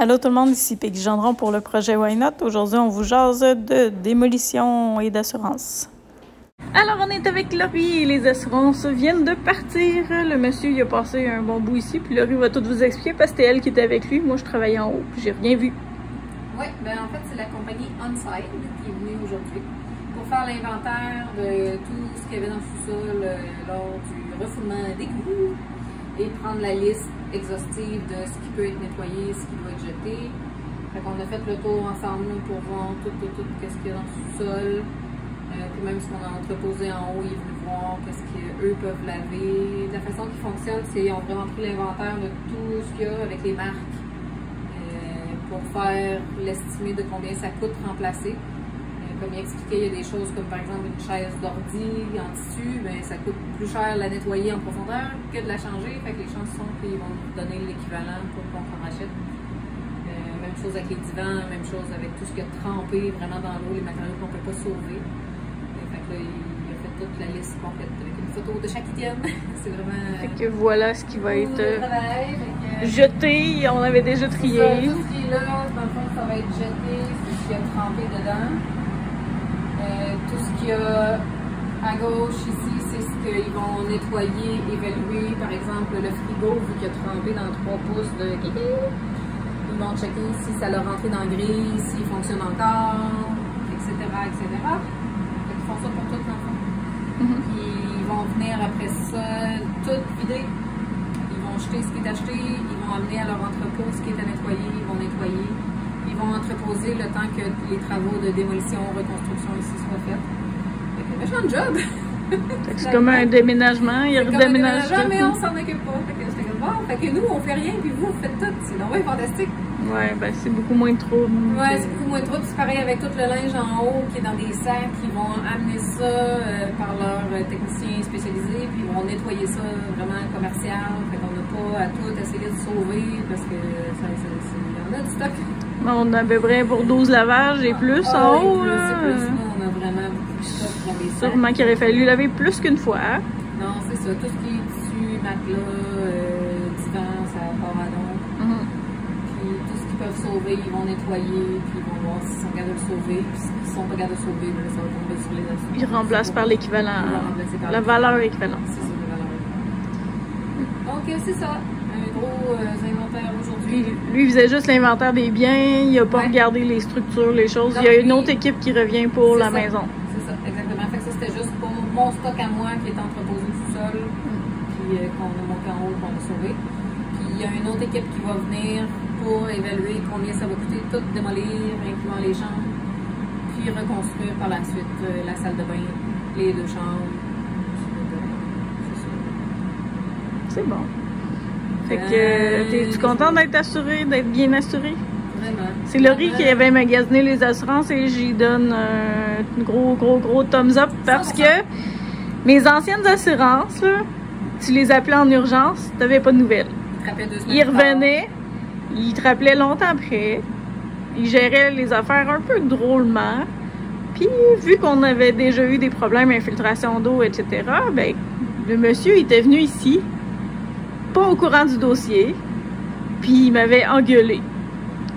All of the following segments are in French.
Allô tout le monde, ici Peggy Gendron pour le projet Why Not. Aujourd'hui, on vous jase de démolition et d'assurance. Alors, on est avec Laurie et les assurances viennent de partir. Le monsieur, il a passé un bon bout ici, puis Laurie va tout vous expliquer parce que c'était elle qui était avec lui. Moi, je travaillais en haut, puis j'ai rien vu. Oui, ben en fait, c'est la compagnie Onside qui est venue aujourd'hui pour faire l'inventaire de tout ce qu'il y avait dans le sous-sol lors du refoulement d'égout et prendre la liste exhaustive de ce qui peut être nettoyé, ce qui doit être jeté. Fait qu'on a fait le tour ensemble pour voir tout qu'est-ce qu'il y a dans le sous-sol. Puis même ce qu'on a entreposé en haut, ils veulent voir qu'est-ce qu'eux peuvent laver. La façon qu'ils fonctionnent, c'est qu'ils ont vraiment pris l'inventaire de tout ce qu'il y a avec les marques pour faire l'estimé de combien ça coûte remplacer. Comme il expliquait, il y a des choses comme par exemple une chaise d'ordi en tissu, ben, ça coûte plus cher la nettoyer en profondeur que de la changer. Fait que les chances sont qu'ils vont nous donner l'équivalent pour qu'on s'en rachète. Même chose avec les divans, même chose avec tout ce qui a trempé vraiment dans l'eau, les matériaux qu'on ne peut pas sauver. Fait que là, il a fait toute la liste complète avec une photo de chaque item. C'est vraiment. Fait que voilà ce qui va être jeté. On avait déjà trié. Ça, tout ce qui est là, dans le fond, ça va être jeté, c'est ce qui a trempé dedans. Tout ce qu'il y a à gauche ici, c'est ce qu'ils vont nettoyer, évaluer. Par exemple, le frigo, vu qu'il a trempé dans 3 pouces de kéké. Ils vont checker si ça l'a rentré dans le grille, s'il fonctionne encore, etc. Ils font ça pour tout l'enfant. Puis ils vont venir après ça, tout vider. Ils vont jeter ce qui est acheté, ils vont amener à leur entrepôt ce qui est à nettoyer, ils vont nettoyer. Ils vont entreposer le temps que les travaux de démolition, reconstruction ici soient faits. Méchant job! C'est comme un déménagement, il redéménage tout. Mais on s'en occupe pas. J'étais comme bon, fait que nous on fait rien puis vous faites tout. C'est donc fantastique. Ouais, ben c'est beaucoup moins de trouble. Ouais, c'est beaucoup moins de trouble. C'est pareil avec tout le linge en haut qui est dans des sacs. Ils vont amener ça par leurs techniciens spécialisés puis ils vont nettoyer ça vraiment commercial. Fait qu'on n'a pas à tout essayer de sauver parce que il y en a du stock. On a à peu près pour 12 lavages et plus en haut. C'est plus. Nous, on a vraiment beaucoup de stock dans les sacs. Sûrement qu'il aurait fallu laver plus qu'une fois. Non, c'est ça. Tout ce qui est tissu, matelas, divan, ça part à donc. Puis tout ce qu'ils peuvent sauver, ils vont nettoyer, puis ils vont voir s'ils sont capables de le sauver. Puis s'ils ne sont pas capables de le sauver, ça va tomber sur les assurances. Ils remplacent par l'équivalent. La valeur équivalente. C'est ça, la valeur équivalente. Donc, c'est ça. Un gros inventaire aujourd'hui. Lui, il faisait juste l'inventaire des biens, il n'a pas regardé les structures, les choses. Donc, il y a une autre équipe qui revient pour la maison. C'est ça, exactement. Fait que ça, c'était juste pour mon stock à moi qui est entreposé au sous-sol, puis qu'on a monté en haut, qu'on a sauvé. Puis il y a une autre équipe qui va venir pour évaluer combien ça va coûter tout démolir, incluant les chambres, puis reconstruire par la suite la salle de bain, les 2 chambres. C'est ça. C'est bon. Fait que, t'es-tu content d'être assuré, d'être bien assuré? Vraiment. C'est Laurie qui avait magasiné les assurances et j'y donne un gros thumbs up parce que mes anciennes assurances, là, tu les appelais en urgence, t'avais pas de nouvelles. Ils revenaient, ils te rappelaient longtemps après, ils géraient les affaires un peu drôlement. Puis, vu qu'on avait déjà eu des problèmes d'infiltration d'eau, etc., ben, le monsieur était venu ici, pas au courant du dossier, puis il m'avait engueulé.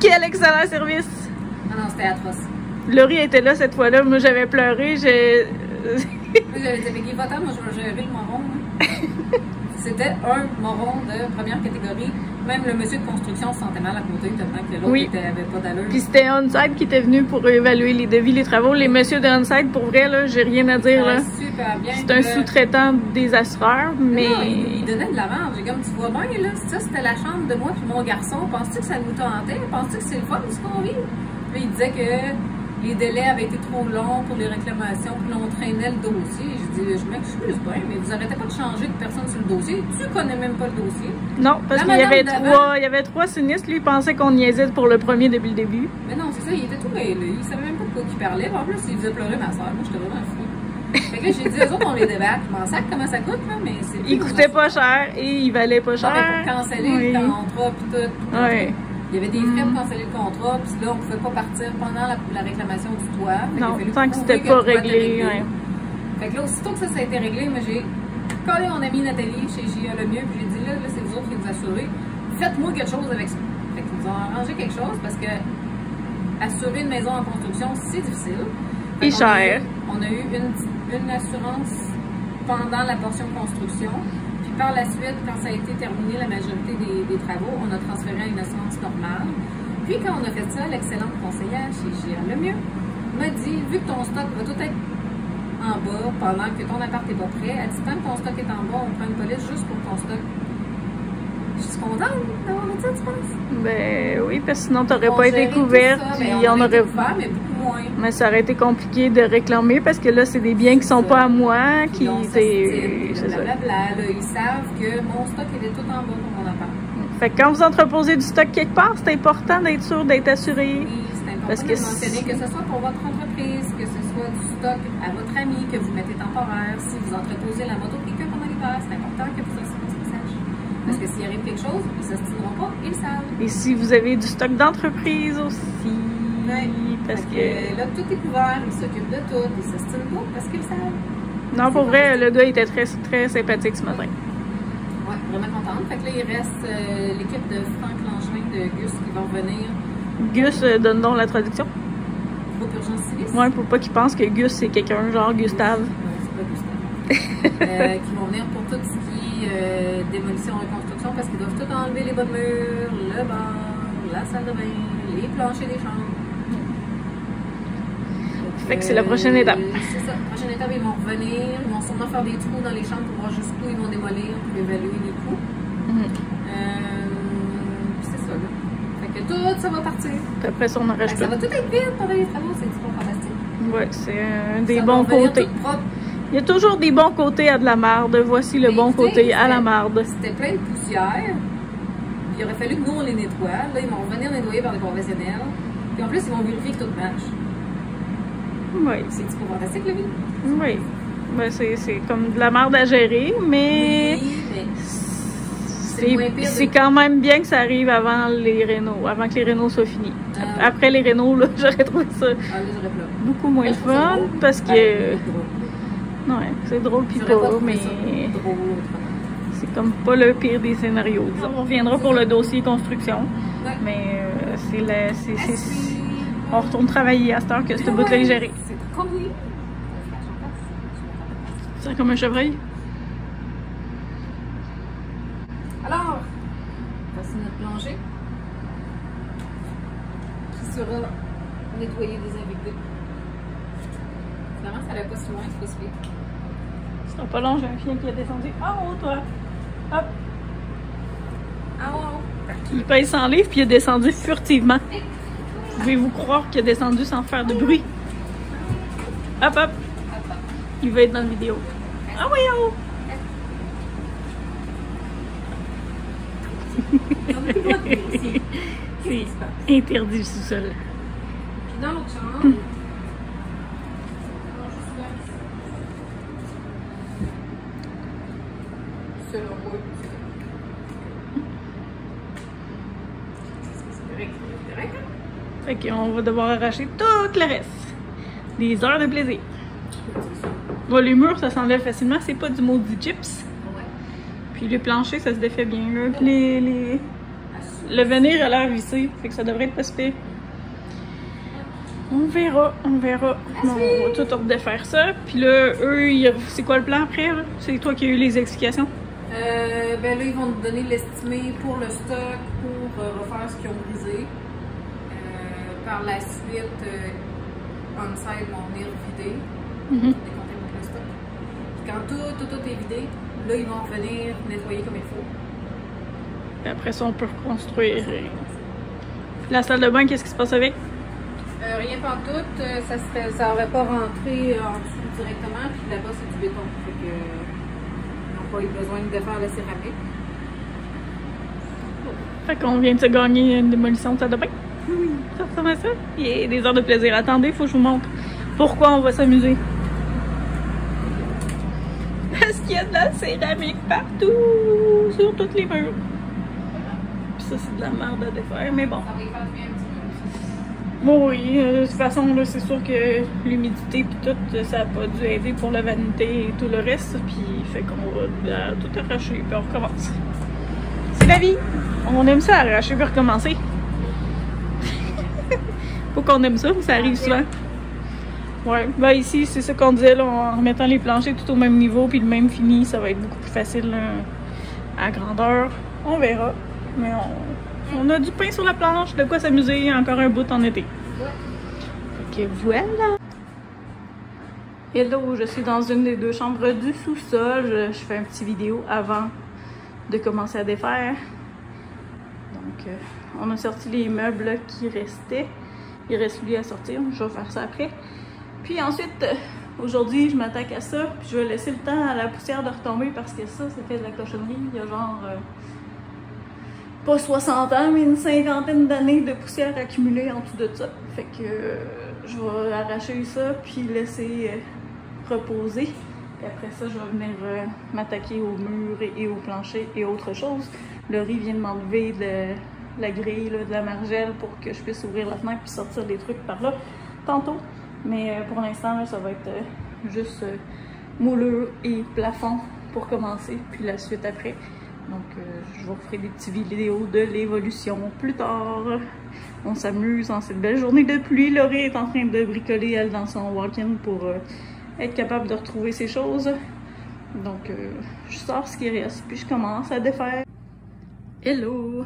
Quel excellent service! Non, non, c'était atroce. Laurie était là cette fois-là, moi j'avais pleuré, J'avais dit, Peggy, va-t'en, moi je vais gérer le moron. C'était un moron de première catégorie. Même le monsieur de construction se sentait mal à côté, tellement que l'autre avait pas d'allure. Puis c'était Onside qui était venu pour évaluer les devis, les travaux. Les messieurs de Onside, pour vrai, là, j'ai rien à dire. Là. Super bien. C'est un sous-traitant des assureurs, mais... Non, il donnait de l'avance. J'ai comme, tu vois bien, là, ça c'était la chambre de moi puis mon garçon. Penses-tu que ça nous tentait? Penses-tu que c'est le fun ce qu'on vit? Puis il disait que les délais avaient été trop longs pour les réclamations, puis on traînait le dossier. Je dis, je m'excuse bien, mais vous arrêtez pas de changer de personne sur le dossier. Tu connais même pas le dossier. Non, parce qu'il y avait 3 sinistres. Lui, il pensait qu'on niaisait pour le premier depuis le début. Mais non, c'est ça, il était tout mêlé. Il savait même pas de quoi il parlait. En plus, il faisait pleurer ma soeur. Moi, j'étais vraiment fou. Fait que là, j'ai dit, eux autres, on les débarque. Je m'en sac comment ça coûte, là, mais c'est. Il coûtait pas cher et il valait pas cher. Non, pour canceller le contrat, puis tout. Oui. Il y avait des frais pour canceller le contrat, puis là, on ne pouvait pas partir pendant la réclamation du toit. Non, tant que c'était pas réglé. Ouais. Fait que là, aussitôt que ça a été réglé, moi, j'ai collé mon amie Nathalie chez J.A. Lemieux, puis j'ai dit, là, c'est vous autres qui vous assurez. Faites-moi quelque chose avec ça. Fait que Ils ont arrangé quelque chose parce que assurer une maison en construction, c'est difficile. Et cher. On a eu une assurance pendant la portion construction. Puis par la suite, quand ça a été terminé, la majorité des travaux, on a transféré à une assurance normale. Puis quand on a fait ça, l'excellente conseillère chez GIA Lemieux m'a dit, vu que ton stock va tout être en bas pendant que ton appart n'est pas prêt, elle dit, tant que ton stock est en bas, on prend une police juste pour ton stock. Je suis contente d'avoir fait ça, tu penses? Ben oui, parce que sinon t'aurais pas été couverte. Puis on aurait couvert, mais beaucoup moins. Mais ça aurait été compliqué de réclamer parce que là, c'est des biens qui sont pas à moi, qui c'est ça. Blablabla, là, ils savent que mon stock il est tout en bas pour mon appart. Fait que quand vous entreposez du stock quelque part, c'est important d'être sûr d'être assuré. Oui, c'est important parce de mentionner que ce soit pour votre entreprise, que ce soit du stock à votre ami, que vous mettez temporaire. Si vous entreposez la moto de quelqu'un pendant l'hiver, c'est important que vous assurez ce message. Parce que s'il arrive quelque chose, ils ne s'estimeront pas, ils le savent. Et si vous avez du stock d'entreprise aussi. Oui, parce que là, tout est couvert, ils s'occupent de tout, ils s'estiment pas parce qu'ils le savent. Non, pour vrai, le gars était très, très sympathique ce matin. Oui, vraiment contente. Fait que là, il reste l'équipe de Franck Langevin de Gus qui vont venir. Gus, donne donc la traduction. Groupe Urgence Civis. Ouais, pour pas qu'ils pensent que Gus, c'est quelqu'un genre Gustave. Non, c'est pas Gustave. Qui vont venir pour tout ce qui est démolition, reconstruction, parce qu'ils doivent tout enlever les bas de mur, le bar, la salle de bain, les planchers des chambres. Fait que c'est la prochaine étape. C'est ça. La prochaine étape, ils vont revenir. Ils vont sûrement faire des trous dans les chambres pour voir jusqu'où ils vont démolir, pour évaluer les coûts. C'est ça, là. Fait que tout ça va partir. Puis après ça, on arrache Ça va tout être vide pendant les travaux. C'est super fantastique. Ouais, c'est un des bons côtés. Il y a toujours des bons côtés à de la marde. Voici le bon côté à la marde. C'était plein de poussière. Il aurait fallu que nous, on les nettoie. Là, ils vont revenir nettoyer par des professionnels. Puis en plus, ils vont vérifier que tout marche. Oui. C'est pas fantastique, la vie? Oui. Ben, c'est comme de la merde à gérer, mais, oui, mais c'est quand même bien que ça arrive avant les rénaux, avant que les rénaux soient finis. Après les rénaux, là, j'aurais trouvé ça beaucoup moins le fun parce que... Ouais, c'est drôle pis pas, mais c'est comme pas le pire des scénarios. Disons. On reviendra pour le dossier construction, mais on retourne travailler à cette heure que ce bout-là est géré. C'est comme oui. C'est comme un chevreuil. Alors, voici notre plancher qui sera nettoyé, désinfecté. Finalement, ça n'allait pas si loin, c'est pas si vite. Ce sera pas long, j'ai un chien qui a descendu en haut, toi. Hop. En haut. Il pèse 100 livres puis il a descendu furtivement. Pouvez-vous croire qu'il a descendu sans faire de bruit? Hop, hop. Il va être dans la vidéo. Ah oui, oh! C'est interdit le sous-sol. Puis dans l'autre chambre, Fait qu'on va devoir arracher tout le reste. Des heures de plaisir. Bon, les murs, ça s'enlève facilement. C'est pas du maudit gyps. ouais. Puis les planchers, ça se défait bien. Là. Puis le venir a l'air vissé. Fait que ça devrait être pas si pire. On verra, on verra. Bon, on va tout redéfaire ça. Puis là, eux, c'est quoi le plan après? C'est toi qui as eu les explications? Ben là, ils vont nous donner l'estimé pour le stock, pour refaire ce qu'ils ont brisé. Par la suite, on-site vont venir vider, décompter le stock. Puis quand tout est vidé, là, ils vont venir nettoyer comme il faut. Et après ça, on peut reconstruire. La salle de bain, qu'est-ce qui se passe avec? Rien pas tout, ça aurait pas rentré en dessous directement, puis là-bas, c'est du béton. Fait que, ils n'ont pas eu besoin de défaire la céramique. Fait qu'on vient de se gagner une démolition de salle de bain. Oui, ça ressemble à ça. Il y a des heures de plaisir. Attendez, il faut que je vous montre pourquoi on va s'amuser. Parce qu'il y a de la céramique partout, sur tous les murs. Puis ça, c'est de la merde à défaire, mais bon. Ça va y faire bien un petit peu. Bon, oui, de toute façon, là, c'est sûr que l'humidité puis tout, ça n'a pas dû aider pour la vanité et tout le reste. Puis fait qu'on va tout arracher puis on recommence. C'est la vie. On aime ça arracher puis recommencer. Faut qu'on aime ça, ça arrive souvent. Ouais, ben ici, c'est ça qu'on disait, là, en remettant les planchers tout au même niveau, puis le même fini, ça va être beaucoup plus facile là, à grandeur. On verra. Mais on a du pain sur la planche, de quoi s'amuser encore un bout en été. Fait que voilà! Hello, je suis dans une des deux chambres du sous-sol. Je fais un petit vidéo avant de commencer à défaire. Donc, on a sorti les meubles qui restaient. Il reste lui à sortir, je vais faire ça après. Puis ensuite, aujourd'hui, je m'attaque à ça. Puis je vais laisser le temps à la poussière de retomber parce que ça fait de la cochonnerie. Il y a genre, pas 60 ans, mais une cinquantaine d'années de poussière accumulée en dessous de ça. Fait que je vais arracher ça puis laisser reposer. Puis après ça, je vais venir m'attaquer au mur et au plancher et autre chose. Laurie vient de m'enlever de la grille, là, de la margelle pour que je puisse ouvrir la fenêtre puis sortir des trucs par là tantôt. Mais pour l'instant, ça va être juste moulure et plafond pour commencer, puis la suite après. Donc je vous ferai des petites vidéos de l'évolution plus tard. On s'amuse en cette belle journée de pluie. Laurie est en train de bricoler, elle, dans son walk-in pour être capable de retrouver ses choses. Donc je sors ce qui reste, puis je commence à défaire. Hello!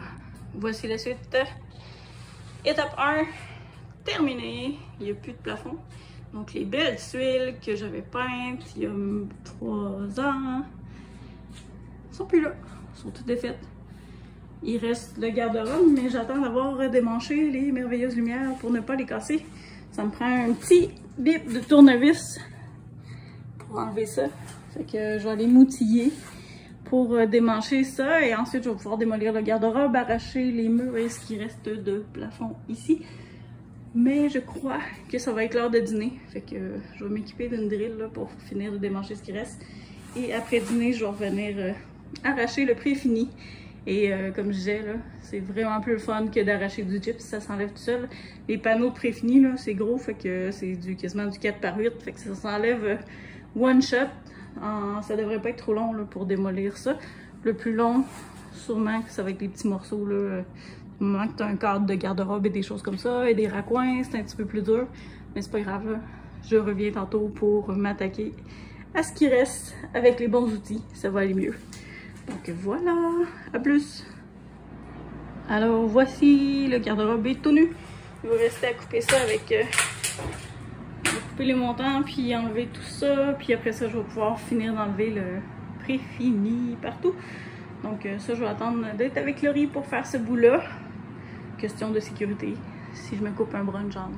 Voici la suite. Étape 1, terminée. Il n'y a plus de plafond. Donc les belles tuiles que j'avais peintes il y a 3 ans sont plus là. Sont toutes défaites. Il reste le garde-robe, mais j'attends d'avoir démanché les merveilleuses lumières pour ne pas les casser. Ça me prend un petit bip de tournevis pour enlever ça. Fait que je vais aller m'outiller pour démancher ça et ensuite je vais pouvoir démolir le garde-robe, arracher les murs et ce qui reste de plafond ici. Mais je crois que ça va être l'heure de dîner. Fait que je vais m'équiper d'une drill là, pour finir de démancher ce qui reste. Et après dîner, je vais revenir arracher le pré-fini. Et comme je disais, c'est vraiment plus le fun que d'arracher du gyps, ça s'enlève tout seul. Les panneaux de pré-fini, c'est gros, fait que c'est quasiment du 4x8, fait que ça s'enlève one shot. Ça devrait pas être trop long là, pour démolir ça. Le plus long, sûrement que ça va être des petits morceaux là. Au moment que tu as un cadre de garde-robe et des choses comme ça, et des raccoins, c'est un petit peu plus dur. Mais c'est pas grave, là. Je reviens tantôt pour m'attaquer à ce qui reste avec les bons outils. Ça va aller mieux. Donc voilà, à plus! Alors voici, le garde-robe est tout nu. Il va rester à couper ça avec... je vais couper les montants, puis enlever tout ça. Puis après ça, je vais pouvoir finir d'enlever le pré-fini partout. Donc ça, je vais attendre d'être avec Laurie pour faire ce bout-là. Question de sécurité, si je me coupe un bras de jambe.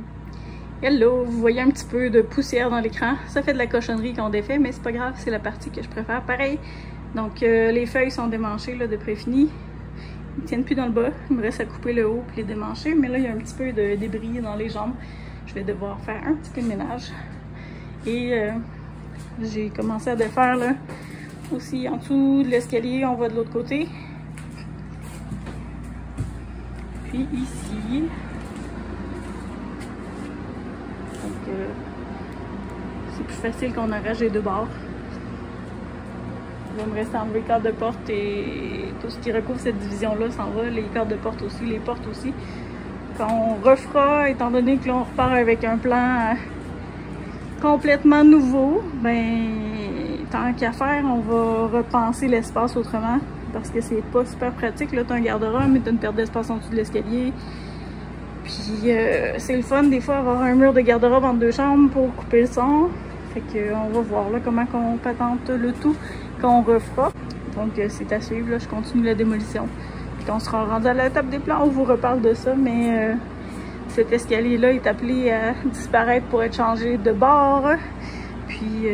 Hello, vous voyez un petit peu de poussière dans l'écran. Ça fait de la cochonnerie qu'on défait, mais c'est pas grave, c'est la partie que je préfère. Pareil, donc les feuilles sont démanchées là, de pré-fini. Ils tiennent plus dans le bas, il me reste à couper le haut puis les démancher. Mais là, il y a un petit peu de débris dans les jambes. Je vais devoir faire un petit peu de ménage. Et j'ai commencé à défaire là. Aussi en dessous de l'escalier, on va de l'autre côté. Puis ici. Donc c'est plus facile qu'on arrache les deux bords. Il va me rester à enlever les cadres de porte et tout ce qui recouvre cette division-là s'en va. Les cadres de porte aussi, les portes aussi. Quand on refera, étant donné que là on repart avec un plan complètement nouveau, ben tant qu'à faire, on va repenser l'espace autrement parce que c'est pas super pratique. Là, t'as un garde-robe, mais t'as une perte d'espace en dessous de l'escalier. Puis c'est le fun des fois avoir un mur de garde-robe entre deux chambres pour couper le son. Fait que on va voir là comment on patente le tout quand on refera. Donc c'est à suivre, là, je continue la démolition. Puis quand on sera rendu à la table des plans, on vous reparle de ça, mais cet escalier-là est appelé à disparaître pour être changé de bord. Puis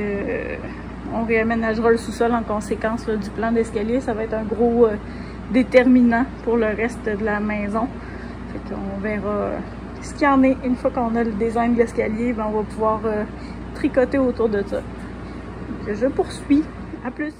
on réaménagera le sous-sol en conséquence là, du plan d'escalier. Ça va être un gros déterminant pour le reste de la maison. Fait qu'on verra ce qu'il y en est. Une fois qu'on a le design de l'escalier, ben, on va pouvoir tricoter autour de ça. Donc, je poursuis. À plus!